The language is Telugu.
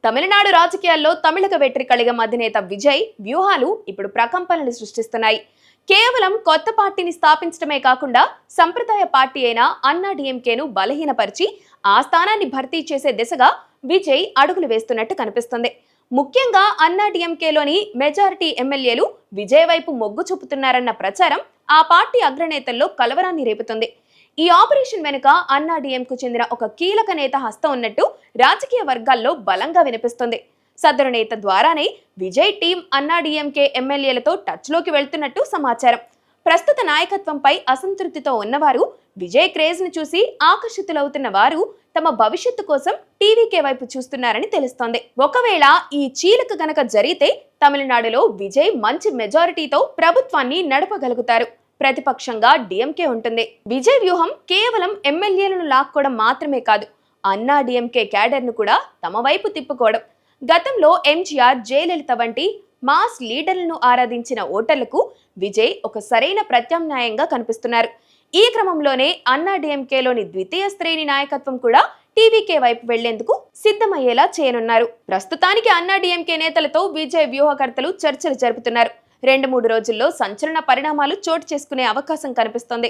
తమిళనాడు రాజకీయాల్లో తమిళక వెట్రి కళిగం అధినేత విజయ్ వ్యూహాలు ఇప్పుడు ప్రకంపనలు సృష్టిస్తున్నాయి. కేవలం కొత్త పార్టీని స్థాపించడమే కాకుండా సంప్రదాయ పార్టీ అయిన అన్నా డిఎంకేను బలహీనపరిచి ఆ స్థానాన్ని భర్తీ చేసే దిశగా విజయ్ అడుగులు వేస్తున్నట్టు కనిపిస్తుంది. ముఖ్యంగా అన్నా డిఎంకేలోని మెజారిటీ ఎమ్మెల్యేలు విజయ్ వైపు మొగ్గు చూపుతున్నారన్న ప్రచారం ఆ పార్టీ అగ్రనేతల్లో కలవరాన్ని రేపుతుంది. ఈ ఆపరేషన్ వెనుక అన్నా డిఎంకు చెందిన ఒక కీలక నేత హస్తం ఉన్నట్టు రాజకీయ వర్గాల్లో బలంగా వినిపిస్తుంది. సదరు నేత ద్వారానే విజయ్ టీం అన్నా డిఎంకే ఎమ్మెల్యేలతో టచ్లోకి వెళ్తున్నట్టు సమాచారం. ప్రస్తుత నాయకత్వంపై అసంతృప్తితో ఉన్నవారు, విజయ్ క్రేజ్ ను చూసి ఆకర్షితులవుతున్న వారు తమ భవిష్యత్తు కోసం టీవీకే వైపు చూస్తున్నారని తెలుస్తోంది. ఒకవేళ ఈ చీలిక గనక జరిగితే తమిళనాడులో విజయ్ మంచి మెజారిటీతో ప్రభుత్వాన్ని నడపగలుగుతారు. ప్రతిపక్షంగా డిఎంకే ఉంటుంది. విజయ్ వ్యూహం కేవలం ఎమ్మెల్యేలను లాక్కోవడం మాత్రమే కాదు, అన్నా డిఎంకే క్యాడర్ను కూడా తమ వైపు తిప్పుకోవడం. గతంలో ఎంజీఆర్, జయలలిత వంటి మాస్ లీడర్లను ఆరాధించిన ఓటర్లకు విజయ్ ఒక సరైన ప్రత్యామ్నాయంగా కనిపిస్తున్నారు. ఈ క్రమంలోనే అన్నా డిఎంకేలోని ద్వితీయ శ్రేణి నాయకత్వం కూడా టీవీకే వైపు వెళ్లేందుకు సిద్ధమయ్యేలా చేయనున్నారు. ప్రస్తుతానికి అన్నా డిఎంకే నేతలతో విజయ్ వ్యూహకర్తలు చర్చలు జరుపుతున్నారు. 2-3 రోజుల్లో సంచలన పరిణామాలు చోటు చేసుకునే అవకాశం కనిపిస్తోంది.